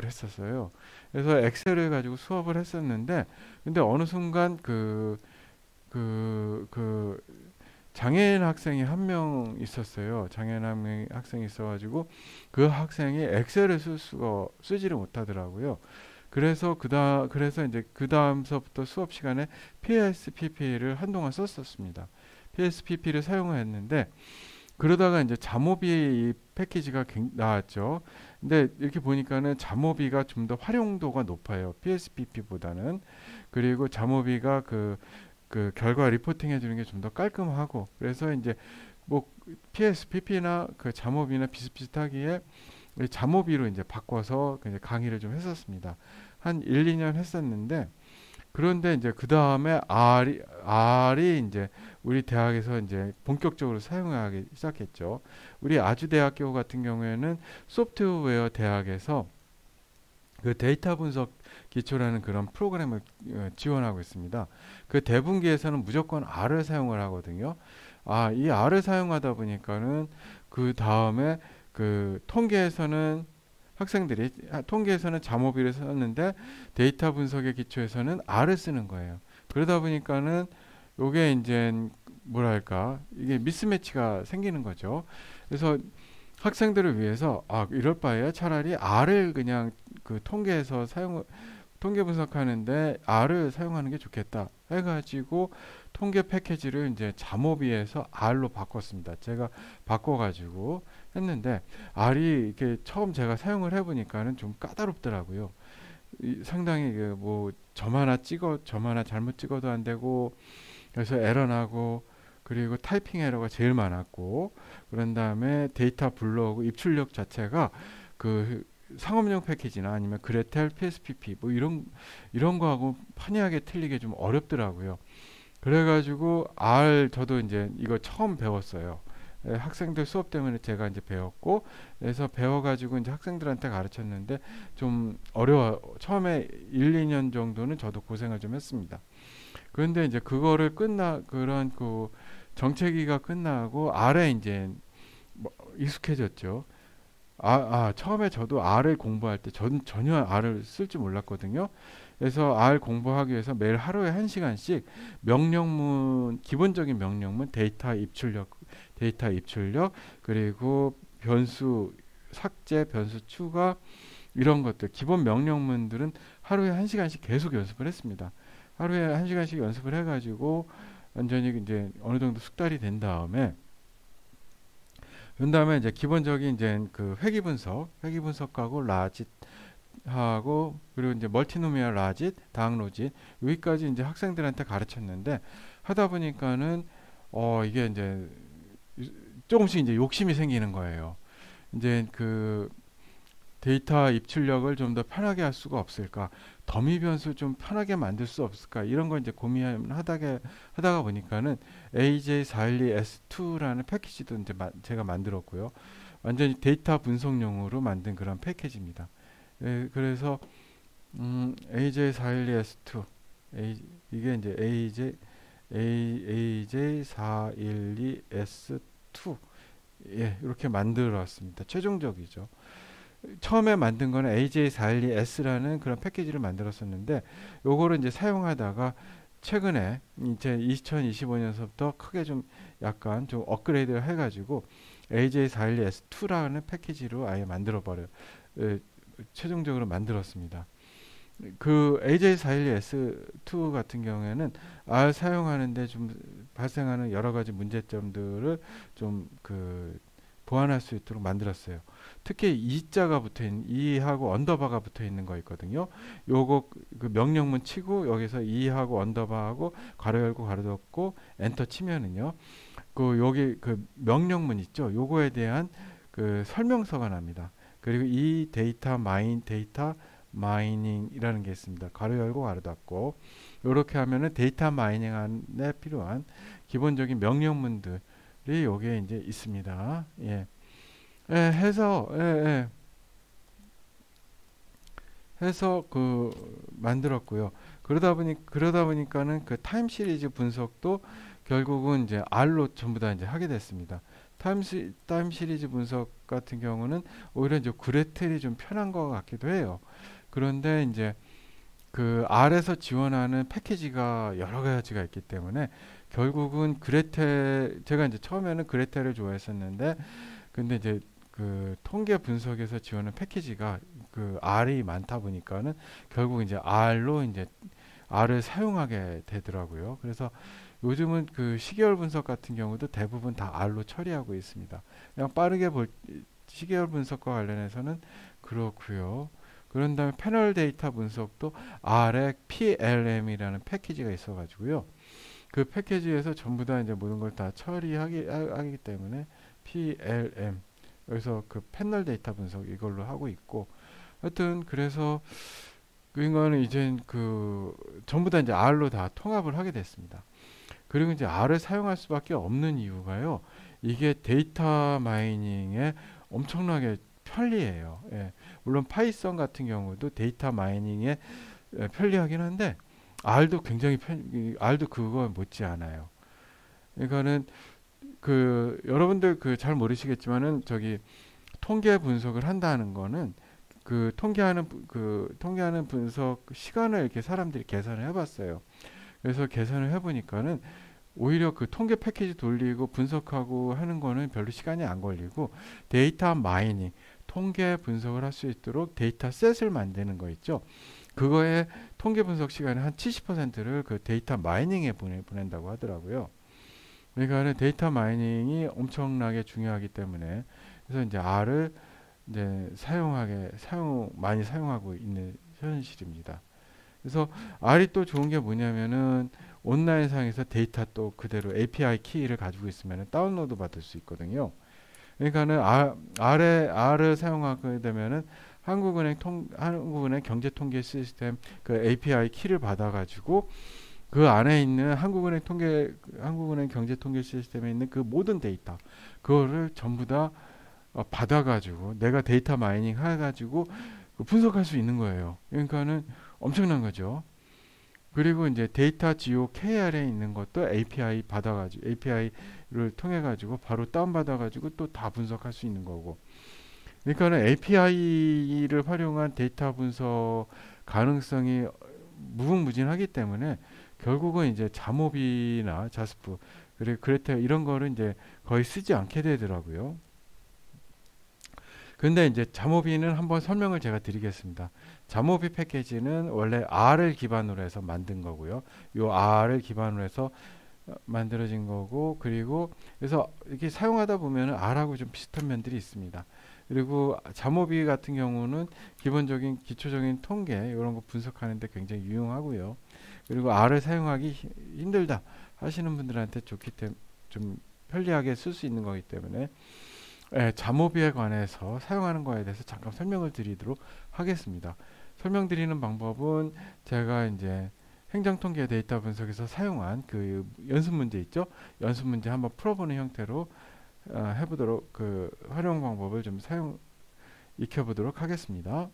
했었어요. 그래서 엑셀을 가지고 수업을 했었는데, 근데 어느 순간 그 장애인 학생이 한 명 있었어요. 장애인 학생이 있어가지고 그 학생이 엑셀을 쓰지를 못하더라고요. 그래서 이제 그 다음서부터 수업 시간에 PSPP를 한동안 썼었습니다. PSPP를 사용했는데, 그러다가 이제 잠오비 이 패키지가 나왔죠. 근데 이렇게 보니까는 잠오비가 좀 더 활용도가 높아요. PSPP보다는. 그리고 잠오비가 그 결과 리포팅 해주는 게 좀 더 깔끔하고, 그래서 이제 뭐 PSPP나 그 잠오비나 비슷비슷하기에 잠오비로 이제 바꿔서 이제 강의를 좀 했었습니다. 한 1, 2년 했었는데, 그런데 이제 그 다음에 R이 이제 우리 대학에서 이제 본격적으로 사용하기 시작했죠. 우리 아주대학교 같은 경우에는 소프트웨어 대학에서 그 데이터 분석 기초라는 그런 프로그램을 지원하고 있습니다. 그 대분기에서는 무조건 R을 사용을 하거든요. 이 R을 사용하다 보니까는 그 다음에 그 통계에서는 잠오비를 썼는데 데이터 분석의 기초에서는 R을 쓰는 거예요. 그러다 보니까는 요게 이제 뭐랄까 이게 미스매치가 생기는 거죠. 그래서 학생들을 위해서 이럴 바에야 차라리 R을 그냥 그 통계 분석하는데 R을 사용하는 게 좋겠다 해가지고 통계 패키지를 이제 잠오비에서 R로 바꿨습니다. 제가 바꿔가지고 했는데 R이 이렇게 처음 제가 사용을 해보니까는 좀 까다롭더라고요. 상당히 점 하나 잘못 찍어도 안 되고, 그래서 에러 나고, 그리고 타이핑 에러가 제일 많았고, 그런 다음에 데이터 불러오고 입출력 자체가 그 상업용 패키지나 아니면 그레텔 PSPP 뭐 이런 거하고 판이하게 틀리게 좀 어렵더라고요. 그래가지고 저도 이제 이거 처음 배웠어요. 학생들 수업 때문에 제가 이제 배웠고, 그래서 배워가지고 이제 학생들한테 가르쳤는데 좀 처음에 1, 2년 정도는 저도 고생을 좀 했습니다. 그런데 이제 그런 그 정체기가 끝나고 R에 이제 익숙해졌죠. 처음에 저도 R을 공부할 때 전혀 R을 쓸 줄 몰랐거든요. 그래서 R 공부하기 위해서 매일 하루에 1시간씩 기본적인 명령문, 데이터 입출력, 그리고 변수 삭제, 변수 추가, 이런 것들, 기본 명령문들은 하루에 1시간씩 계속 연습을 했습니다. 하루에 1시간씩 연습을 해가지고 완전히 이제 어느 정도 숙달이 된 다음에, 그다음에 이제 기본적인 이제 그 회귀 분석하고 라짓 하고, 그리고 이제 멀티노미얼 라짓, 다항 로짓, 여기까지 이제 학생들한테 가르쳤는데, 하다 보니까는 이게 이제 조금씩 이제 욕심이 생기는 거예요. 이제 그 데이터 입출력을 좀 더 편하게 할 수가 없을까? 더미 변수 좀 편하게 만들 수 없을까? 이런 거 이제 하다가 보니까는 AJ412S2라는 패키지도 이제 제가 만들었고요. 완전히 데이터 분석용으로 만든 그런 패키지입니다. 그래서 AJ412S2 이게 이제 AJ412S2 이렇게 만들었습니다. 최종적이죠. 처음에 만든 거는 AJ412S라는 그런 패키지를 만들었었는데, 요거를 이제 사용하다가 최근에 이제 2025년서부터 크게 좀 약간 좀 업그레이드를 해가지고 AJ412S2라는 패키지로 아예 최종적으로 만들었습니다. 그 AJ412S2 같은 경우에는 R 사용하는데 좀 발생하는 여러 가지 문제점들을 좀 보완할 수 있도록 만들었어요. 특히 E하고 언더바가 붙어 있는 거 있거든요. 요거 그 명령문 치고 여기서 E하고 언더바하고 괄호 열고 괄호 닫고 엔터 치면은요. 여기 그 명령문 있죠. 요거에 대한 그 설명서가 납니다. 그리고 이 데이터 마이닝이라는 게 있습니다. 괄호 열고 괄호 닫고, 이렇게 하면은 데이터 마이닝에 필요한 기본적인 명령문들이 여기에 이제 있습니다. 해서 만들었고요. 그러다 보니까는 그 타임 시리즈 분석도 결국은 이제 R로 전부 다 이제 하게 됐습니다. 타임 시리즈 분석 같은 경우는 오히려 이제 그레텔이 좀 편한 것 같기도 해요. 그런데 이제 그 R에서 지원하는 패키지가 여러 가지가 있기 때문에 결국은 그레텔, 제가 이제 처음에는 그레텔을 좋아했었는데, 근데 이제 그 통계 분석에서 지원하는 패키지가 그 R이 많다 보니까는 결국 이제 R을 사용하게 되더라고요. 그래서 요즘은 그 시계열 분석 같은 경우도 대부분 다 R로 처리하고 있습니다. 그냥 빠르게 시계열 분석과 관련해서는 그렇고요. 그런 다음에 패널 데이터 분석도 R의 PLM이라는 패키지가 있어가지고요. 그 패키지에서 전부 다 이제 모든 걸 다 하기 때문에 PLM, 그래서 그 패널 데이터 분석 이걸로 하고 있고, 하여튼 그래서 이거는 이제 그 전부 다 이제 R로 다 통합을 하게 됐습니다. 그리고 이제 R을 사용할 수밖에 없는 이유가요. 이게 데이터 마이닝에 엄청나게 편리해요. 예. 물론 파이썬 같은 경우도 데이터 마이닝에 편리하긴 한데 R도 그거 못지 않아요. 그러니까는 그 여러분들 그 잘 모르시겠지만은 저기 통계 분석을 한다는 거는 통계하는 분석 시간을 이렇게 사람들이 계산을 해봤어요. 그래서 계산을 해보니까는 오히려 그 통계 패키지 돌리고 분석하고 하는 거는 별로 시간이 안 걸리고, 데이터 마이닝, 통계 분석을 할 수 있도록 데이터셋을 만드는 거 있죠. 그거에 통계 분석 시간의 한 70%를 그 데이터 마이닝에 보낸다고 하더라고요. 그러니까 데이터 마이닝이 엄청나게 중요하기 때문에, 그래서 이제 R을 이제 많이 사용하고 있는 현실입니다. 그래서 R이 또 좋은 게 뭐냐면은 온라인상에서 데이터 또 그대로 API 키를 가지고 있으면 다운로드 받을 수 있거든요. 그러니까는 R을 사용하게 되면은 한국은행 경제통계 시스템 그 API 키를 받아가지고 그 안에 있는 한국은행 경제통계 시스템에 있는 그 모든 데이터 그거를 전부 다 받아가지고 내가 데이터 마이닝 해가지고 분석할 수 있는 거예요. 그러니까는 엄청난 거죠. 그리고 이제 데이터 지오 KR에 있는 것도 API를 통해 가지고 바로 다운 받아 가지고 또 다 분석할 수 있는 거고. 그러니까는 API를 활용한 데이터 분석 가능성이 무궁무진하기 때문에 결국은 이제 자모비나 자스프 그리고 그레텔 이런 거를 이제 거의 쓰지 않게 되더라고요. 근데 이제 자모비는 한번 설명을 제가 드리겠습니다. 자모비 패키지는 원래 R을 기반으로 해서 만든 거고요. 요 R을 기반으로 해서 만들어진 거고, 그리고 그래서 이렇게 사용하다 보면 R하고 좀 비슷한 면들이 있습니다. 그리고 자모비 같은 경우는 기본적인 기초적인 통계 이런 거 분석하는데 굉장히 유용하고요. 그리고 R을 사용하기 힘들다 하시는 분들한테 좋기 때문에 좀 편리하게 쓸 수 있는 거기 때문에 자모비에 관해서 사용하는 거에 대해서 잠깐 설명을 드리도록 하겠습니다. 설명드리는 방법은 제가 이제 행정통계 데이터 분석에서 사용한 그 연습 문제 있죠? 연습 문제 한번 풀어보는 형태로 해보도록 그 활용 방법을 좀 익혀보도록 하겠습니다.